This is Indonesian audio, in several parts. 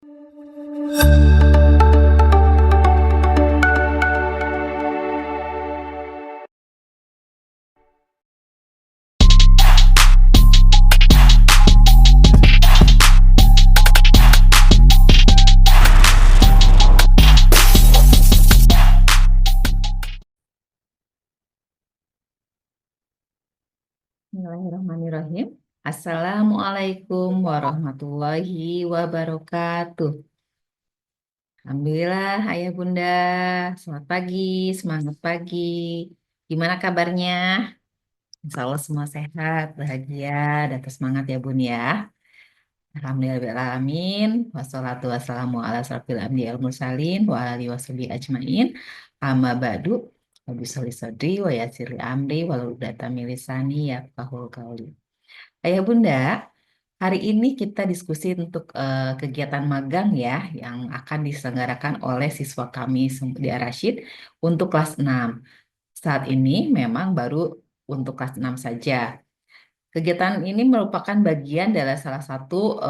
Bismillahirrahmanirrahim. Assalamualaikum warahmatullahi wabarakatuh. Alhamdulillah, Ayah Bunda. Selamat pagi, semangat pagi. Gimana kabarnya? Insya Allah semua sehat, bahagia, dan semangat ya Bun ya. Alhamdulillahirrahmanirrahim. Wassalatu wassalamu ala asrofil anbiya'i wal mursalin wa alihi washabihi ajmain. Amma ba'du. Rabbi sholli sadri wa yassir li amri wahlul 'uqdatam min lisani yafqahul qawli. Ayah Bunda, hari ini kita diskusi untuk kegiatan magang ya yang akan diselenggarakan oleh siswa kami di Ar-Rasyid untuk kelas 6. Saat ini memang baru untuk kelas 6 saja. Kegiatan ini merupakan bagian dari salah satu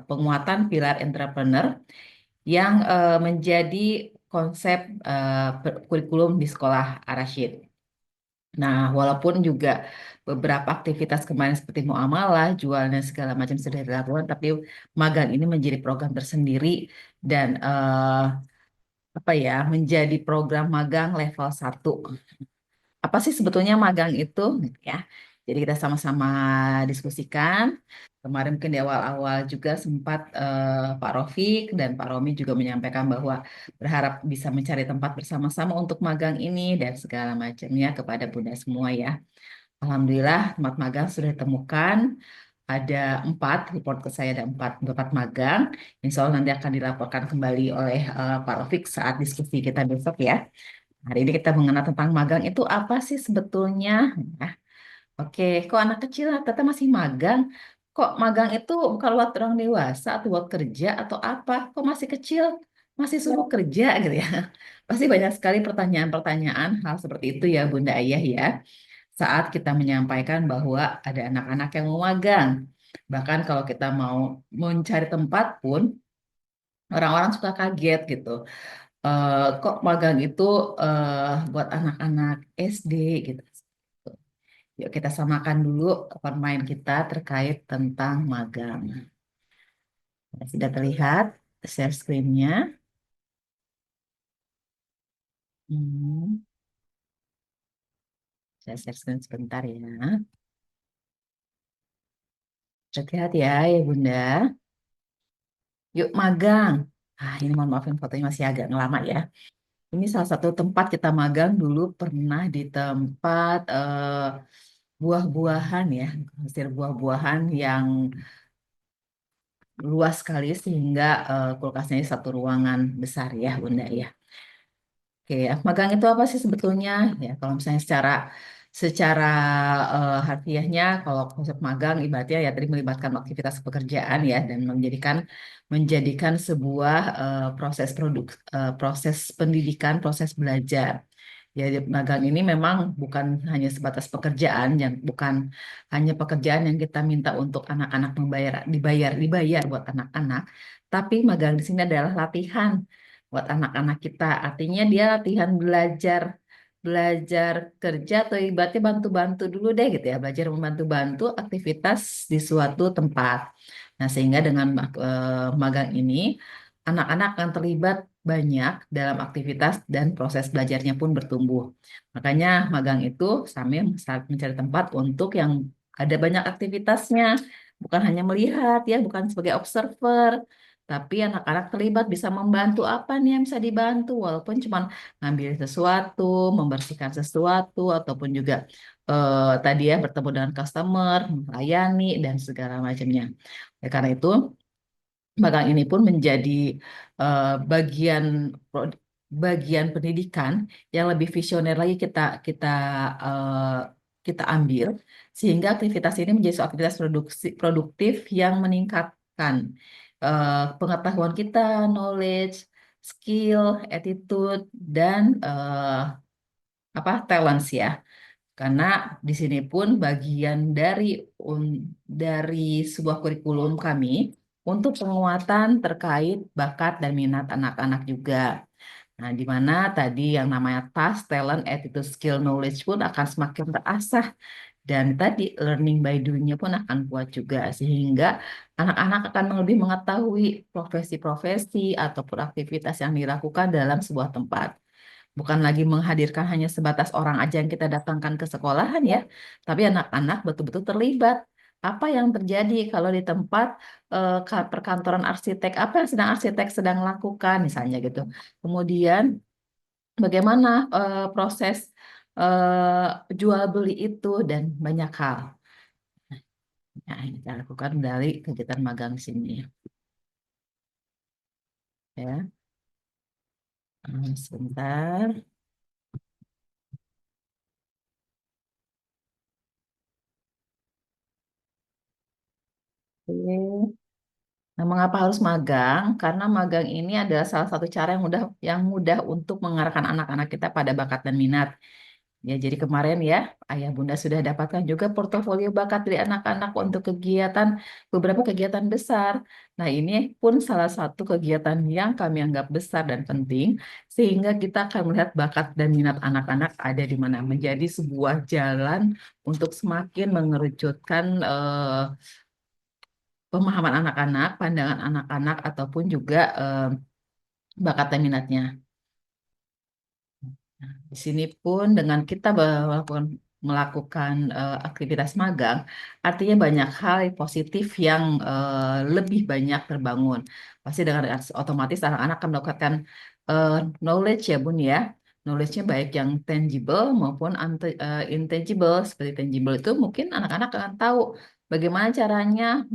penguatan pilar entrepreneur yang menjadi konsep kurikulum di sekolah Ar-Rasyid. Nah, walaupun juga beberapa aktivitas kemarin seperti muamalah, jual dan segala macam sudah dilakukan, tapi magang ini menjadi program tersendiri dan apa ya, menjadi program magang level 1. Apa sih sebetulnya magang itu? Ya, jadi kita sama-sama diskusikan. Kemarin mungkin di awal-awal juga sempat Pak Rofik dan Pak Romi juga menyampaikan bahwa berharap bisa mencari tempat bersama-sama untuk magang ini dan segala macamnya kepada Bunda semua ya. Alhamdulillah tempat magang sudah ditemukan. Ada 4, report ke saya ada 4 magang. Insya Allah nanti akan dilaporkan kembali oleh Pak Rofik saat diskusi kita besok ya. Hari ini kita mengenal tentang magang itu apa sih sebetulnya. Nah, oke, kok anak kecil ternyata masih magang? Kok magang itu bukan buat orang dewasa atau buat kerja atau apa? Kok masih kecil? Masih suruh kerja gitu ya. Pasti banyak sekali pertanyaan-pertanyaan hal seperti itu ya Bunda Ayah ya. Saat kita menyampaikan bahwa ada anak-anak yang mau magang. Bahkan kalau kita mau mencari tempat pun orang-orang suka kaget gitu. Kok magang itu buat anak-anak SD gitu. Yuk kita samakan dulu permain kita terkait tentang magang. Sudah terlihat share screen-nya. Hmm, saya share screen sebentar ya. Terlihat ya, ya Bunda. Yuk magang. Ini mohon maafin fotonya masih agak lama ya. Ini salah satu tempat kita magang dulu pernah di tempat buah-buahan ya, hasil buah-buahan yang luas sekali sehingga kulkasnya ini satu ruangan besar ya Bunda ya. Oke ya, magang itu apa sih sebetulnya? Ya, kalau misalnya secara harfiahnya, kalau konsep magang ibaratnya ya tadi melibatkan aktivitas pekerjaan ya dan menjadikan sebuah proses pendidikan, proses belajar. Ya, magang ini memang bukan hanya sebatas pekerjaan, yang bukan hanya pekerjaan yang kita minta untuk anak-anak dibayar buat anak-anak, tapi magang di sini adalah latihan buat anak-anak kita. Artinya dia latihan belajar belajar kerja atau ibaratnya bantu-bantu dulu deh gitu ya, belajar membantu-bantu aktivitas di suatu tempat. Nah, sehingga dengan magang ini anak-anak akan terlibat banyak dalam aktivitas dan proses belajarnya pun bertumbuh. Makanya magang itu sambil saat mencari tempat untuk yang ada banyak aktivitasnya, bukan hanya melihat ya, bukan sebagai observer, tapi anak-anak terlibat bisa membantu apa nih yang bisa dibantu, walaupun cuma ngambil sesuatu, membersihkan sesuatu, ataupun juga tadi ya bertemu dengan customer, melayani dan segala macamnya. Karena itu magang ini pun menjadi bagian bagian pendidikan yang lebih visioner lagi eh, kita ambil sehingga aktivitas ini menjadi suatu aktivitas produktif yang meningkatkan pengetahuan kita, knowledge, skill, attitude dan talents ya. Karena di sini pun bagian dari sebuah kurikulum kami untuk penguatan terkait bakat dan minat anak-anak juga. Nah, di mana tadi yang namanya task, talent, attitude, skill, knowledge pun akan semakin terasah. Dan tadi learning by doing-nya pun akan kuat juga. Sehingga anak-anak akan lebih mengetahui profesi-profesi ataupun aktivitas yang dilakukan dalam sebuah tempat. Bukan lagi menghadirkan hanya sebatas orang aja yang kita datangkan ke sekolahan ya, tapi anak-anak betul-betul terlibat. Apa yang terjadi kalau di tempat perkantoran arsitek, apa yang sedang arsitek sedang lakukan misalnya gitu. Kemudian bagaimana proses jual beli itu dan banyak hal. Nah, yang kita lakukan dari kegiatan magang sini ya. Sebentar. Oke. Nah, mengapa harus magang? Karena magang ini adalah salah satu cara yang mudah untuk mengarahkan anak-anak kita pada bakat dan minat. Ya, jadi kemarin ya, Ayah Bunda sudah dapatkan juga portofolio bakat dari anak-anak untuk beberapa kegiatan besar. Nah, ini pun salah satu kegiatan yang kami anggap besar dan penting, sehingga kita akan melihat bakat dan minat anak-anak ada di mana, menjadi sebuah jalan untuk semakin mengerucutkan pemahaman anak-anak, pandangan anak-anak, ataupun juga bakat dan minatnya. Nah, di sini pun dengan kita melakukan aktivitas magang, artinya banyak hal positif yang lebih banyak terbangun. Pasti dengan otomatis anak-anak akan mendapatkan knowledge ya Bun ya. Knowledge-nya baik yang tangible maupun intangible. Seperti tangible itu mungkin anak-anak akan tahu bagaimana caranya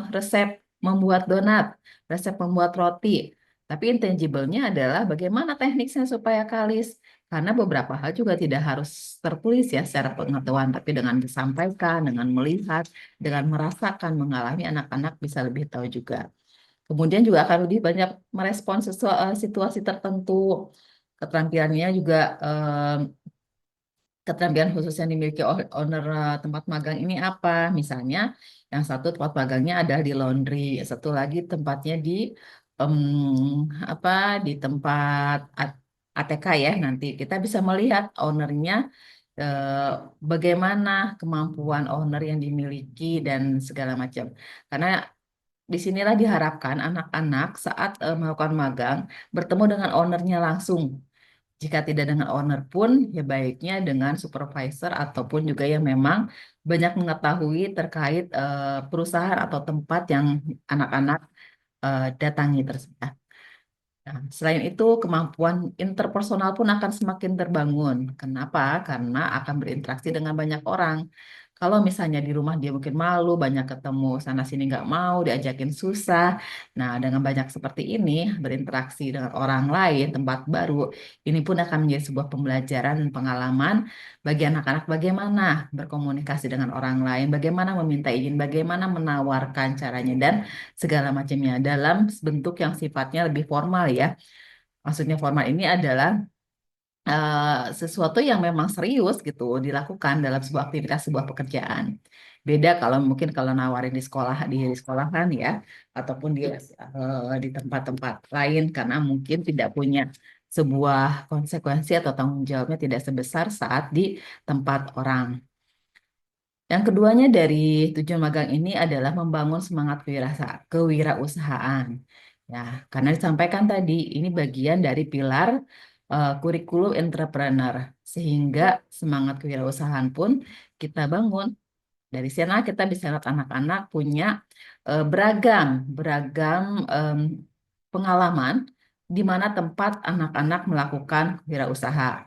resep membuat donat, resep membuat roti. Tapi intangible-nya adalah bagaimana tekniknya supaya kalis. Karena beberapa hal juga tidak harus tertulis ya secara pengetahuan, tapi dengan disampaikan, dengan melihat, dengan merasakan, mengalami, anak-anak bisa lebih tahu juga. Kemudian juga akan lebih banyak merespons situasi tertentu. Keterampilannya juga keterampilan khusus yang dimiliki owner tempat magang ini apa? Misalnya, yang satu tempat magangnya ada di laundry, satu lagi tempatnya di em, apa di tempat ATK ya. Nanti kita bisa melihat ownernya eh, bagaimana kemampuan owner yang dimiliki dan segala macam. Karena disinilah diharapkan anak-anak saat melakukan magang bertemu dengan ownernya langsung. Jika tidak dengan owner pun, ya baiknya dengan supervisor ataupun juga yang memang banyak mengetahui terkait perusahaan atau tempat yang anak-anak datangi tersebut. Nah, selain itu, kemampuan interpersonal pun akan semakin terbangun. Kenapa? Karena akan berinteraksi dengan banyak orang. Kalau misalnya di rumah dia mungkin malu, banyak ketemu sana sini nggak mau, diajakin susah. Nah, dengan banyak seperti ini, berinteraksi dengan orang lain, tempat baru, ini pun akan menjadi sebuah pembelajaran dan pengalaman bagi anak-anak bagaimana berkomunikasi dengan orang lain, bagaimana meminta izin, bagaimana menawarkan caranya, dan segala macamnya dalam bentuk yang sifatnya lebih formal ya. Maksudnya formal ini adalah sesuatu yang memang serius gitu dilakukan dalam sebuah aktivitas, sebuah pekerjaan. Beda kalau mungkin kalau nawarin di sekolahan ya, ataupun di tempat-tempat lain karena mungkin tidak punya sebuah konsekuensi atau tanggung jawabnya tidak sebesar saat di tempat orang. Yang keduanya dari tujuan magang ini adalah membangun semangat kewirausahaan. Ya, karena disampaikan tadi ini bagian dari pilar kurikulum entrepreneur, sehingga semangat kewirausahaan pun kita bangun. Dari sana kita bisa lihat anak-anak punya beragam beragam em, pengalaman di mana tempat anak-anak melakukan wirausaha.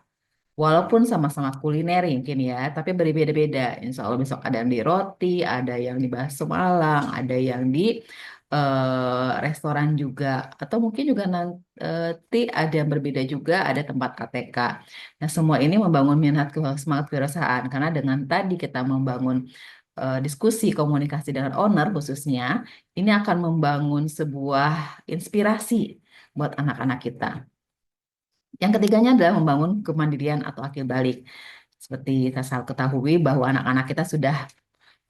Walaupun sama-sama kuliner mungkin ya, tapi berbeda-beda. Insya Allah besok ada yang di roti, ada yang di bakso Malang, ada yang di restoran juga, atau mungkin juga nanti ada yang berbeda juga, ada tempat KTK. Nah, semua ini membangun semangat kewirausahaan karena dengan tadi kita membangun diskusi komunikasi dengan owner khususnya, ini akan membangun sebuah inspirasi buat anak-anak kita. Yang ketiganya adalah membangun kemandirian atau akil balik. Seperti kita selalu ketahui bahwa anak-anak kita sudah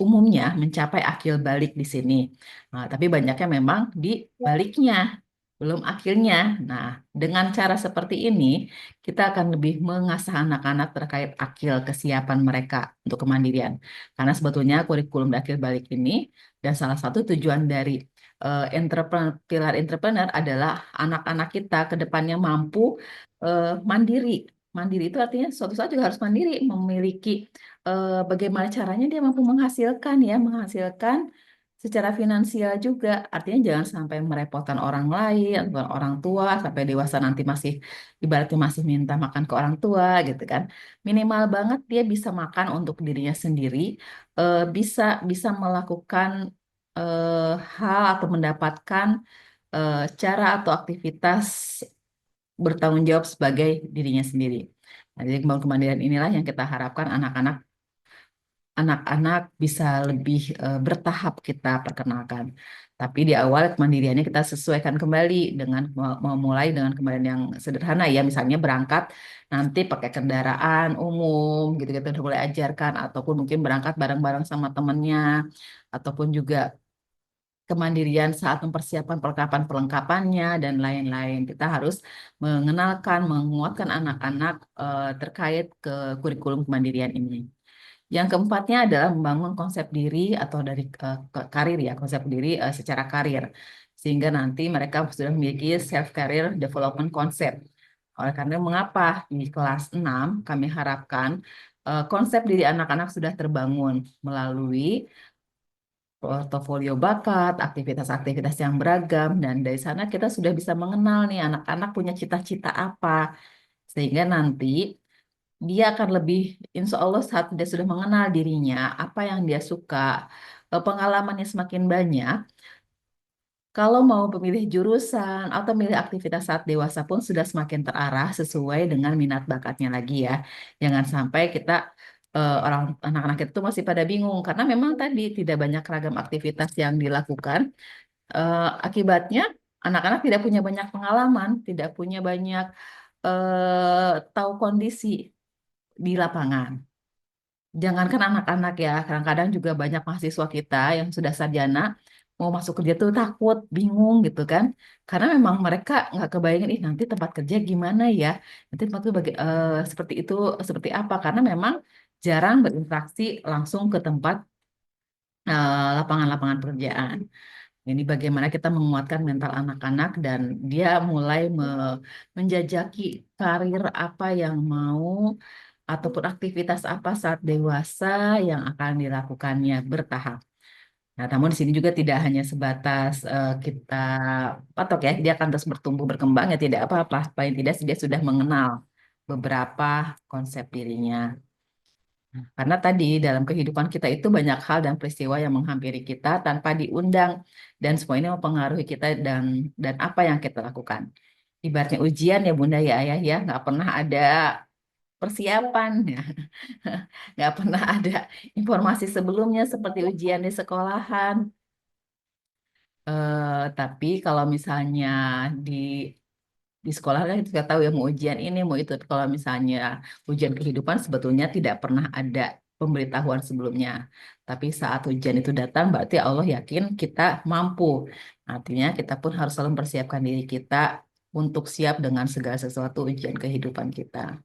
umumnya mencapai akil balik di sini. Nah, tapi banyaknya memang di baliknya, belum akilnya. Nah, dengan cara seperti ini, kita akan lebih mengasah anak-anak terkait akil kesiapan mereka untuk kemandirian. Karena sebetulnya kurikulum akil balik ini, dan salah satu tujuan dari pilar entrepreneur adalah anak-anak kita ke depannya mampu mandiri. Mandiri itu artinya suatu saat juga harus mandiri, memiliki bagaimana caranya dia mampu menghasilkan ya, menghasilkan secara finansial juga. Artinya jangan sampai merepotkan orang lain, atau orang tua sampai dewasa nanti masih ibaratnya masih minta makan ke orang tua gitu kan. Minimal banget dia bisa makan untuk dirinya sendiri, bisa bisa melakukan hal atau mendapatkan cara atau aktivitas bertanggung jawab sebagai dirinya sendiri. Nah, jadi kemampuan kemandirian inilah yang kita harapkan anak-anak bisa lebih bertahap kita perkenalkan. Tapi di awal kemandiriannya kita sesuaikan kembali dengan memulai dengan kemandirian yang sederhana ya, misalnya berangkat nanti pakai kendaraan umum gitu-gitu udah mulai ajarkan ataupun mungkin berangkat bareng-bareng sama temennya ataupun juga kemandirian saat mempersiapkan perlengkapan-perlengkapannya dan lain-lain. Kita harus mengenalkan, menguatkan anak-anak terkait ke kurikulum kemandirian ini. Yang keempatnya adalah membangun konsep diri atau dari karir ya, konsep diri secara karir. Sehingga nanti mereka sudah memiliki self-career development concept. Oleh karena mengapa di kelas 6 kami harapkan konsep diri anak-anak sudah terbangun melalui portofolio bakat, aktivitas-aktivitas yang beragam, dan dari sana kita sudah bisa mengenal nih anak-anak punya cita-cita apa. Sehingga nanti dia akan lebih, insya Allah saat dia sudah mengenal dirinya, apa yang dia suka, pengalamannya semakin banyak, kalau mau memilih jurusan atau memilih aktivitas saat dewasa pun sudah semakin terarah sesuai dengan minat bakatnya lagi ya. Jangan sampai kita orang anak-anak itu masih pada bingung karena memang tadi tidak banyak ragam aktivitas yang dilakukan. Akibatnya anak-anak tidak punya banyak pengalaman, tidak punya banyak tahu kondisi di lapangan. Jangankan anak-anak ya, kadang-kadang juga banyak mahasiswa kita yang sudah sarjana mau masuk kerja tuh takut, bingung gitu kan. Karena memang mereka nggak kebayangin, ih nanti tempat kerja gimana ya, nanti tempat kerja seperti itu, seperti apa. Karena memang jarang berinteraksi langsung ke tempat lapangan-lapangan pekerjaan. Ini bagaimana kita menguatkan mental anak-anak dan dia mulai menjajaki karir apa yang mau ataupun aktivitas apa saat dewasa yang akan dilakukannya bertahap. Nah, namun di sini juga tidak hanya sebatas kita patok ya, dia akan terus bertumbuh berkembang ya tidak apa-apa. Paling tidak dia sudah mengenal beberapa konsep dirinya. Karena tadi dalam kehidupan kita itu banyak hal dan peristiwa yang menghampiri kita tanpa diundang dan semua ini mempengaruhi kita dan apa yang kita lakukan. Ibaratnya ujian ya Bunda ya Ayah ya, nggak pernah ada persiapan ya, nggak pernah ada informasi sebelumnya seperti ujian di sekolahan. Tapi kalau misalnya di di sekolah kan kita tahu ya mau ujian ini mau itu. Kalau misalnya ujian kehidupan sebetulnya tidak pernah ada pemberitahuan sebelumnya. Tapi saat ujian itu datang berarti Allah yakin kita mampu. Artinya kita pun harus selalu mempersiapkan diri kita untuk siap dengan segala sesuatu ujian kehidupan kita.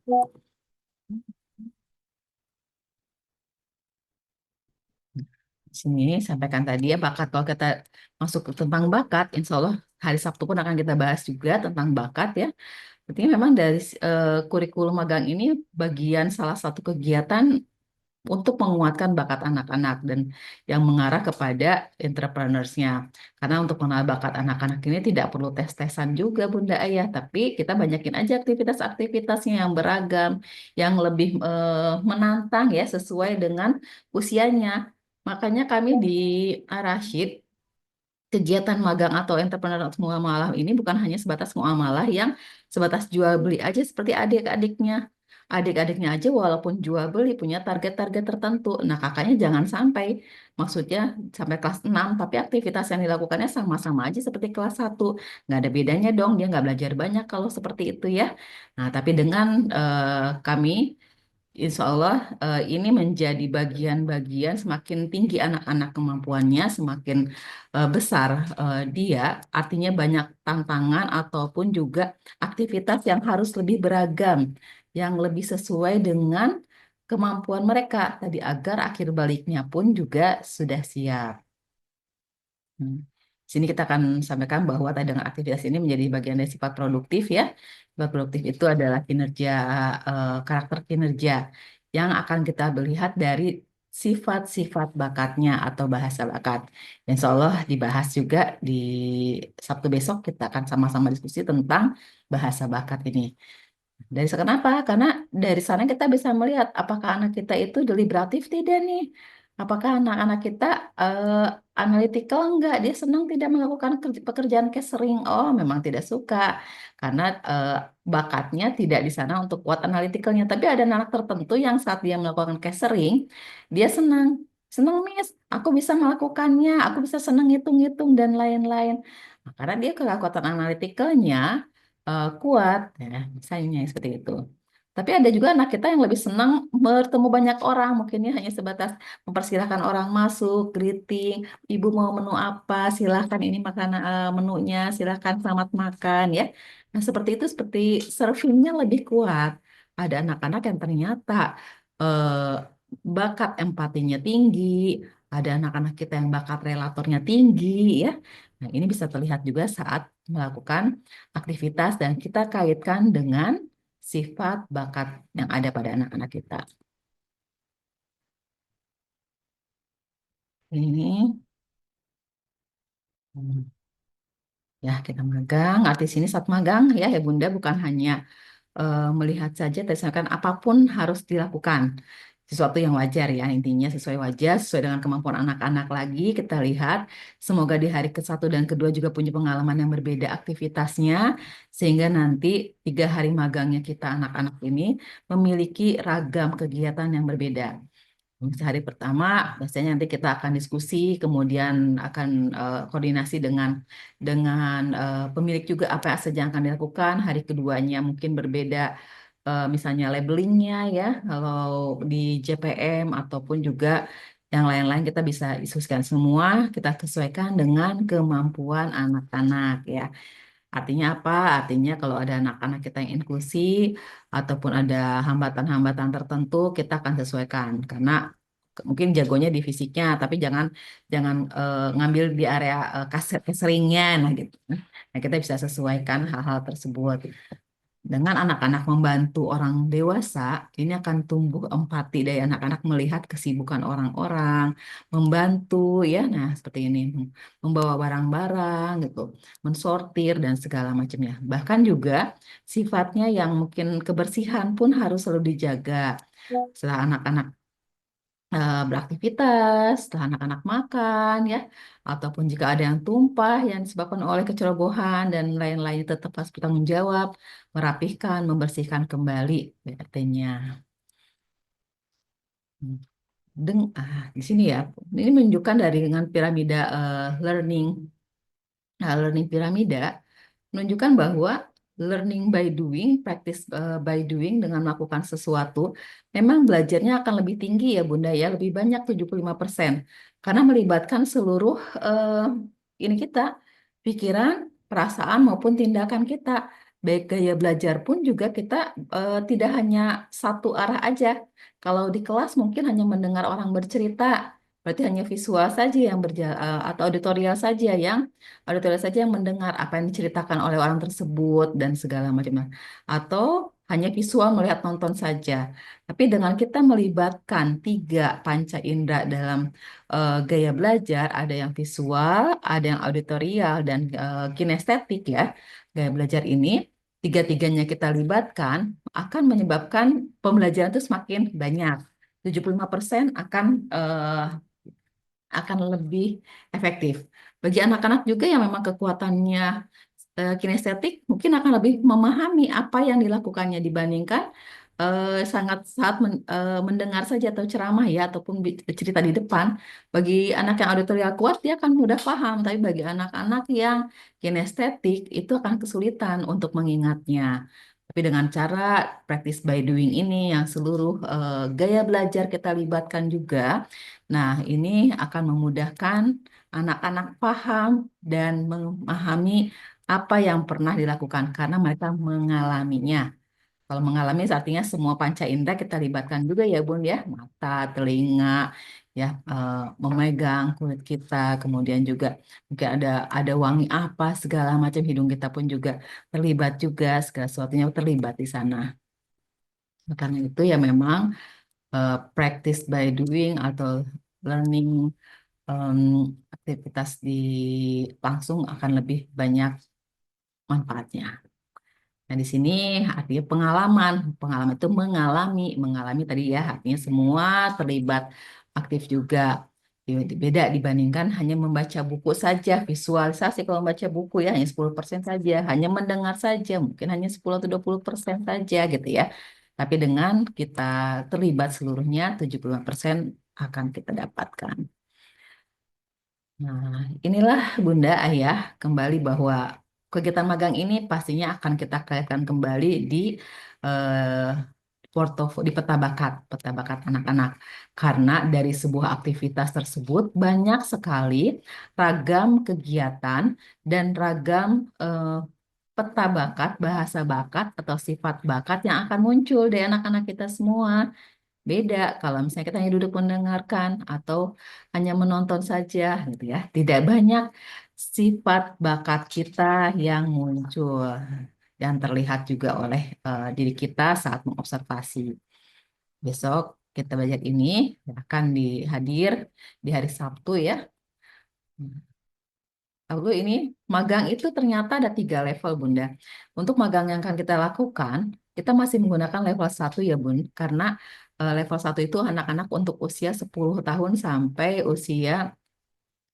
Sini sampaikan tadi ya bakat. Kalau kita masuk ke tentang bakat, insya Allah hari Sabtu pun akan kita bahas juga tentang bakat ya. Artinya memang dari kurikulum magang ini bagian salah satu kegiatan untuk menguatkan bakat anak-anak dan yang mengarah kepada entrepreneurs-nya. Karena untuk mengenal bakat anak-anak ini tidak perlu tes-tesan juga Bunda Ayah, tapi kita banyakin aja aktivitas-aktivitasnya yang beragam, yang lebih menantang ya sesuai dengan usianya. Makanya kami di Arashid kegiatan magang atau entrepreneur atau muamalah ini bukan hanya sebatas muamalah yang sebatas jual beli aja seperti adik-adiknya. Adik-adiknya aja walaupun jual beli punya target-target tertentu. Nah, kakaknya jangan sampai, maksudnya sampai kelas 6 tapi aktivitas yang dilakukannya sama-sama aja seperti kelas 1. Nggak ada bedanya dong, dia nggak belajar banyak kalau seperti itu ya. Nah, tapi dengan kami Insya Allah ini menjadi bagian-bagian semakin tinggi anak-anak kemampuannya, semakin besar dia, artinya banyak tantangan ataupun juga aktivitas yang harus lebih beragam, yang lebih sesuai dengan kemampuan mereka tadi agar akhir baliknya pun juga sudah siap. Hmm. Sini kita akan sampaikan bahwa tadi dengan aktivitas ini menjadi bagian dari sifat produktif ya. Sifat produktif itu adalah kinerja, karakter kinerja yang akan kita lihat dari sifat-sifat bakatnya atau bahasa bakat. Insya Allah dibahas juga di Sabtu besok kita akan sama-sama diskusi tentang bahasa bakat ini. Dari sana kenapa? Karena dari sana kita bisa melihat apakah anak kita itu deliberatif tidak nih. Apakah anak-anak kita eh, analytical enggak? Dia senang tidak melakukan pekerjaan casering. Oh, memang tidak suka. Karena bakatnya tidak di sana untuk kuat analyticalnya. Tapi ada anak tertentu yang saat dia melakukan casering, dia senang. Senang, Miss. Aku bisa melakukannya. Aku bisa senang hitung-hitung dan lain-lain. Nah, karena dia kekuatan analyticalnya kuat ya misalnya seperti itu. Tapi ada juga anak kita yang lebih senang bertemu banyak orang, mungkin ya hanya sebatas mempersilahkan orang masuk, greeting, ibu mau menu apa, silahkan ini makanan menunya, silahkan selamat makan ya. Nah seperti itu seperti servingnya lebih kuat. Ada anak-anak yang ternyata eh, bakat empatinya tinggi, ada anak-anak kita yang bakat relatornya tinggi ya. Nah ini bisa terlihat juga saat melakukan aktivitas dan kita kaitkan dengan sifat bakat yang ada pada anak-anak kita. Ini ya kita magang, arti sini saat magang ya Bunda bukan hanya melihat saja, misalkan apapun harus dilakukan. Sesuatu yang wajar ya, intinya sesuai wajar, sesuai dengan kemampuan anak-anak lagi. Kita lihat, semoga di hari ke-1 dan kedua juga punya pengalaman yang berbeda aktivitasnya, sehingga nanti 3 hari magangnya kita anak-anak ini memiliki ragam kegiatan yang berbeda. Hari pertama, biasanya nanti kita akan diskusi, kemudian akan koordinasi dengan pemilik juga apa saja yang akan dilakukan. Hari keduanya mungkin berbeda, misalnya labelingnya ya, kalau di JPM ataupun juga yang lain-lain kita bisa diskusikan semua, kita sesuaikan dengan kemampuan anak-anak ya. Artinya apa? Artinya kalau ada anak-anak kita yang inklusi ataupun ada hambatan-hambatan tertentu, kita akan sesuaikan karena mungkin jagonya di fisiknya, tapi jangan jangan ngambil di area caseringnya, nah gitu. Nah, kita bisa sesuaikan hal-hal tersebut. Dengan anak-anak membantu orang dewasa, ini akan tumbuh empati dari anak-anak melihat kesibukan orang-orang, membantu ya, nah seperti ini, membawa barang-barang gitu, mensortir dan segala macamnya. Bahkan juga sifatnya yang mungkin kebersihan pun harus selalu dijaga. Setelah anak-anak beraktivitas, setelah anak-anak makan ya, ataupun jika ada yang tumpah yang disebabkan oleh kecerobohan dan lain-lain tetap harus bertanggung jawab, merapihkan, membersihkan kembali BRT-nya. Di sini ya, ini menunjukkan dari dengan piramida learning. Nah, learning piramida menunjukkan bahwa learning by doing, practice by doing dengan melakukan sesuatu, memang belajarnya akan lebih tinggi ya Bunda ya, lebih banyak 75%. Karena melibatkan seluruh ini kita, pikiran, perasaan maupun tindakan kita. Baik gaya belajar pun juga kita tidak hanya satu arah aja. Kalau di kelas mungkin hanya mendengar orang bercerita, berarti hanya visual saja yang berjalan atau auditorial saja yang mendengar apa yang diceritakan oleh orang tersebut dan segala macam. Atau hanya visual melihat nonton saja. Tapi dengan kita melibatkan 3 panca indera dalam gaya belajar, ada yang visual, ada yang auditorial, dan kinestetik ya. Gaya belajar ini, tiga-tiganya kita libatkan, akan menyebabkan pembelajaran itu semakin banyak. 75% akan lebih efektif. Bagi anak-anak juga yang memang kekuatannya kinestetik, mungkin akan lebih memahami apa yang dilakukannya dibandingkan sangat saat mendengar saja atau ceramah ya ataupun cerita di depan. Bagi anak yang auditorial kuat dia akan mudah paham, tapi bagi anak-anak yang kinestetik itu akan kesulitan untuk mengingatnya. Tapi dengan cara practice by doing ini yang seluruh gaya belajar kita libatkan juga, nah ini akan memudahkan anak-anak paham dan memahami apa yang pernah dilakukan karena mereka mengalaminya. Kalau mengalami artinya semua panca indera kita libatkan juga ya Bun ya, mata, telinga, ya memegang kulit kita, kemudian juga mungkin ada wangi apa segala macam hidung kita pun juga terlibat juga segala sesuatunya terlibat di sana. Nah, karena itu ya memang practice by doing atau learning em, aktivitas di langsung akan lebih banyak manfaatnya. Nah, di sini artinya pengalaman. Pengalaman itu mengalami. Mengalami tadi ya, artinya semua terlibat aktif juga. Beda dibandingkan hanya membaca buku saja. Visualisasi kalau membaca buku ya hanya 10% saja. Hanya mendengar saja, mungkin hanya 10 atau 20% saja gitu ya. Tapi dengan kita terlibat seluruhnya, 75% akan kita dapatkan. Nah, inilah Bunda Ayah kembali bahwa kegiatan magang ini pastinya akan kita kaitkan kembali di eh, portofolio di peta bakat anak-anak. Karena dari sebuah aktivitas tersebut banyak sekali ragam kegiatan dan ragam eh, peta bakat, bahasa bakat atau sifat bakat yang akan muncul dari anak-anak kita semua. Beda kalau misalnya kita hanya duduk mendengarkan atau hanya menonton saja gitu ya. Tidak banyak sifat bakat kita yang muncul dan terlihat juga oleh diri kita saat mengobservasi. Besok kita belajar ini akan dihadir di hari Sabtu ya. Lalu ini magang itu ternyata ada 3 level Bunda. Untuk magang yang akan kita lakukan, kita masih menggunakan level 1 ya Bun, karena level 1 itu anak-anak untuk usia 10 tahun sampai usia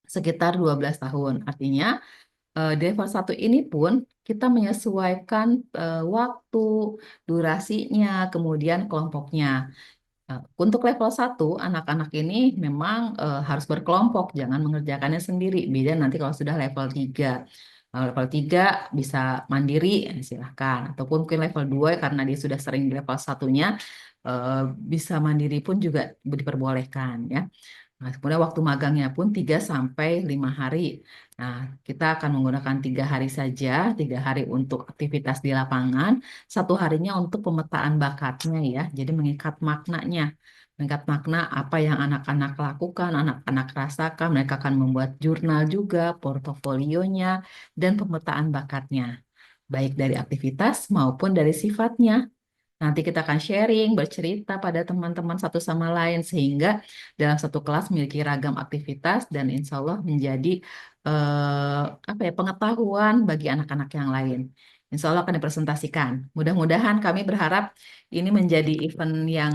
sekitar 12 tahun. Artinya di level 1 ini pun kita menyesuaikan waktu, durasinya, kemudian kelompoknya. Untuk level 1, anak-anak ini memang harus berkelompok, jangan mengerjakannya sendiri. Beda nanti kalau sudah level 3. Kalau level 3 bisa mandiri, silahkan. Ataupun mungkin level 2 karena dia sudah sering di level satunya, bisa mandiri pun juga diperbolehkan ya. Nah, kemudian waktu magangnya pun 3 sampai 5 hari. Nah, kita akan menggunakan 3 hari saja, 3 hari untuk aktivitas di lapangan, 1 harinya untuk pemetaan bakatnya ya. Jadi mengikat makna apa yang anak-anak lakukan, anak-anak rasakan. Mereka akan membuat jurnal juga, portofolionya, dan pemetaan bakatnya, baik dari aktivitas maupun dari sifatnya. Nanti kita akan sharing, bercerita pada teman-teman satu sama lain sehingga dalam satu kelas memiliki ragam aktivitas dan insya Allah menjadi apa ya pengetahuan bagi anak-anak yang lain. Insya Allah akan dipresentasikan. Mudah-mudahan kami berharap ini menjadi event yang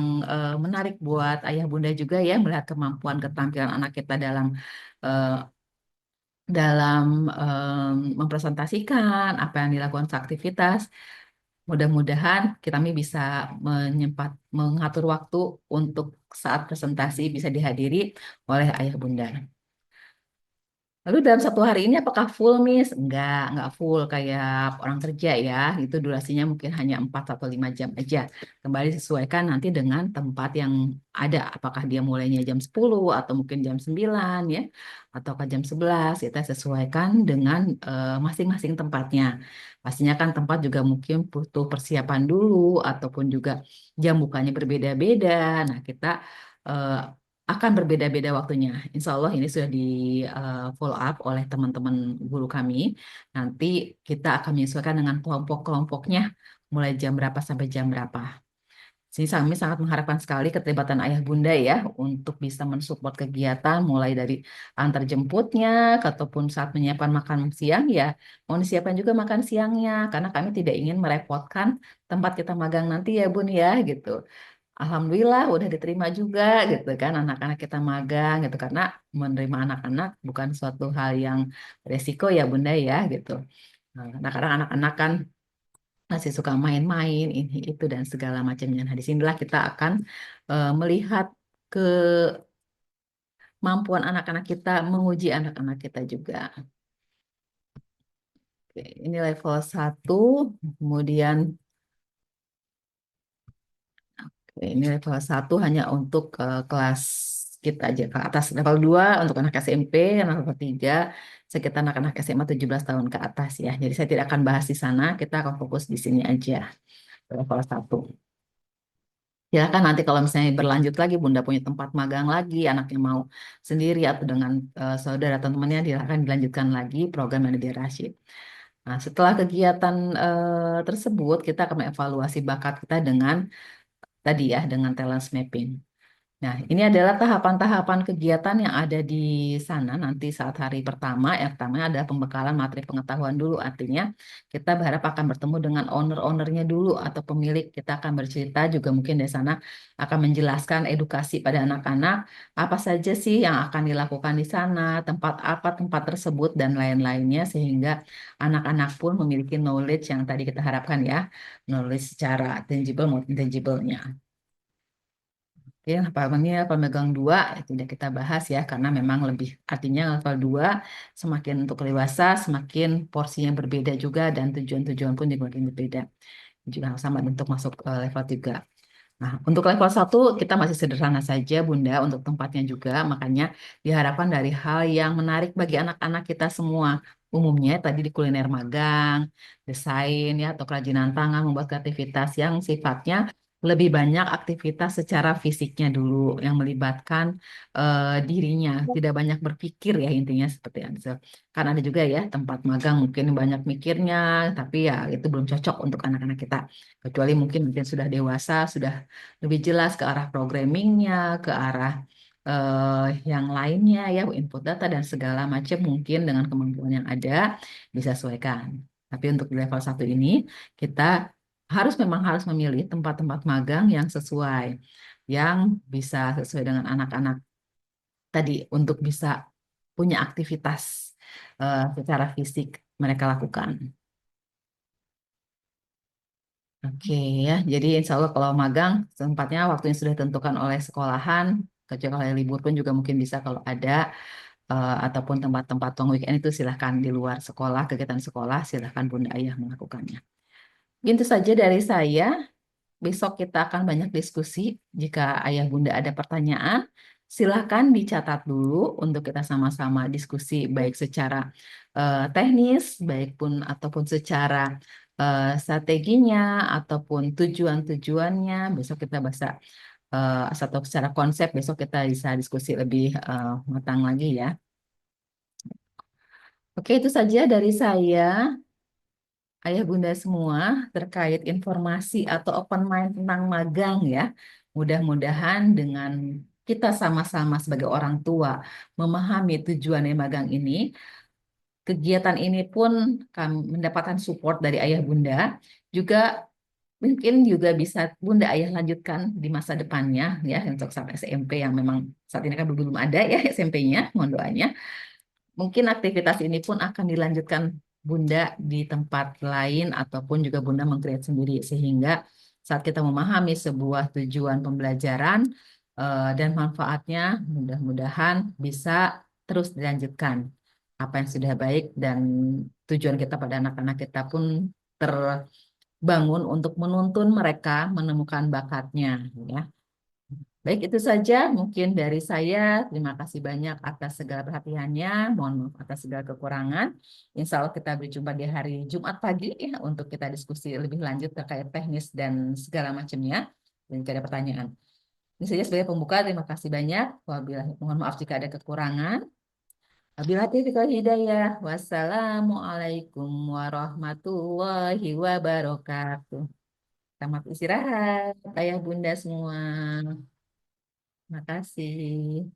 menarik buat ayah bunda juga ya melihat kemampuan keterampilan anak kita eh, dalam mempresentasikan apa yang dilakukan seaktivitas. Mudah-mudahan kami bisa mengatur waktu untuk saat presentasi bisa dihadiri oleh ayah bunda. Lalu dalam 1 hari ini apakah full, Miss? Enggak full kayak orang kerja ya. Itu durasinya mungkin hanya 4 atau 5 jam aja. Kembali sesuaikan nanti dengan tempat yang ada. Apakah dia mulainya jam 10 atau mungkin jam 9 ya. Ataukah jam 11. Kita sesuaikan dengan masing-masing tempatnya. Pastinya kan tempat juga mungkin butuh persiapan dulu ataupun juga jam bukanya berbeda-beda. Nah, kita eh, akan berbeda-beda waktunya. Insya Allah ini sudah di follow up oleh teman-teman guru kami. Nanti kita akan menyesuaikan dengan kelompok-kelompoknya mulai jam berapa sampai jam berapa. Sini kami sangat mengharapkan sekali keterlibatan ayah bunda ya untuk bisa mensupport kegiatan mulai dari antar jemputnya ataupun saat menyiapkan makan siang ya mau disiapkan juga makan siangnya karena kami tidak ingin merepotkan tempat kita magang nanti ya bun ya gitu. Alhamdulillah udah diterima juga gitu kan anak-anak kita magang gitu karena menerima anak-anak bukan suatu hal yang resiko ya Bunda ya gitu. Nah, karena kadang anak-anak kan masih suka main-main ini itu dan segala macamnya. Nah, disinilah kita akan melihat kemampuan anak-anak kita, menguji anak-anak kita juga. Oke, ini level 1, kemudian Ini level 1 hanya untuk kelas kita aja ke atas. Level 2 untuk anak SMP, level 3 sekitar anak-anak SMA 17 tahun ke atas ya. Jadi saya tidak akan bahas di sana, kita akan fokus di sini aja. Level 1. Silakan nanti kalau misalnya berlanjut lagi, Bunda punya tempat magang lagi, anaknya mau sendiri atau dengan saudara atau temannya, dia akan dilanjutkan lagi program yang di Rashid. Nah, setelah kegiatan tersebut, kita akan mengevaluasi bakat kita dengan tadi ya, dengan talent mapping. Nah, ini adalah tahapan-tahapan kegiatan yang ada di sana nanti saat hari pertama. Yang pertama adalah pembekalan materi pengetahuan dulu. Artinya kita berharap akan bertemu dengan owner-ownernya dulu atau pemilik. Kita akan bercerita juga mungkin di sana akan menjelaskan edukasi pada anak-anak. Apa saja sih yang akan dilakukan di sana, tempat apa tempat tersebut, dan lain-lainnya. Sehingga anak-anak pun memiliki knowledge yang tadi kita harapkan ya. Knowledge secara tangible maupun intangible-nya. Oke, ini level 2 ya tidak kita bahas ya karena memang lebih artinya level 2 semakin untuk dewasa semakin porsinya berbeda juga dan tujuan-tujuan pun juga makin berbeda. Juga sama untuk masuk ke level 3. Nah, untuk level 1 kita masih sederhana saja Bunda untuk tempatnya juga makanya diharapkan dari hal yang menarik bagi anak-anak kita semua. Umumnya tadi di kuliner magang, desain ya atau kerajinan tangan membuat kreativitas yang sifatnya lebih banyak aktivitas secara fisiknya dulu yang melibatkan dirinya, tidak banyak berpikir ya intinya seperti itu. Karena ada juga ya tempat magang mungkin banyak mikirnya, tapi ya itu belum cocok untuk anak-anak kita. Kecuali mungkin sudah dewasa, sudah lebih jelas ke arah programmingnya, ke arah yang lainnya ya, input data dan segala macam mungkin dengan kemampuan yang ada disesuaikan. Tapi untuk di level 1 ini kita memang harus memilih tempat-tempat magang yang sesuai, yang bisa sesuai dengan anak-anak tadi untuk bisa punya aktivitas secara fisik mereka lakukan. Oke ya, jadi insya Allah kalau magang tempatnya waktu yang sudah ditentukan oleh sekolahan, kecuali kalau libur pun juga mungkin bisa kalau ada ataupun tempat-tempat long weekend itu silahkan di luar sekolah, kegiatan sekolah silahkan Bunda Ayah melakukannya. Itu saja dari saya. Besok kita akan banyak diskusi. Jika Ayah Bunda ada pertanyaan, silahkan dicatat dulu untuk kita sama-sama diskusi baik secara teknis, baik pun ataupun secara strateginya ataupun tujuan-tujuannya. Besok kita bahas satu secara konsep. Besok kita bisa diskusi lebih matang lagi ya. Oke, itu saja dari saya. Ayah Bunda semua terkait informasi atau open mind tentang magang ya. Mudah-mudahan dengan kita sama-sama sebagai orang tua memahami tujuan dari magang ini, kegiatan ini pun kami mendapatkan support dari Ayah Bunda, juga mungkin juga bisa Bunda Ayah lanjutkan di masa depannya ya untuk saat SMP yang memang saat ini kan belum ada ya SMP-nya, mohon doanya. Mungkin aktivitas ini pun akan dilanjutkan Bunda di tempat lain ataupun juga Bunda meng-create sendiri sehingga saat kita memahami sebuah tujuan pembelajaran dan manfaatnya mudah-mudahan bisa terus dilanjutkan apa yang sudah baik dan tujuan kita pada anak-anak kita pun terbangun untuk menuntun mereka menemukan bakatnya ya. Baik, itu saja mungkin dari saya. Terima kasih banyak atas segala perhatiannya. Mohon maaf atas segala kekurangan. Insya Allah kita berjumpa di hari Jumat pagi ya, untuk kita diskusi lebih lanjut terkait teknis dan segala macamnya. Dan jika ada pertanyaan. Ini saja sebagai pembuka. Terima kasih banyak. Wabillahi, mohon maaf jika ada kekurangan. Wabillahi taufiq wal hidayah. Wassalamualaikum warahmatullahi wabarakatuh. Selamat istirahat, ayah bunda semua. Terima kasih.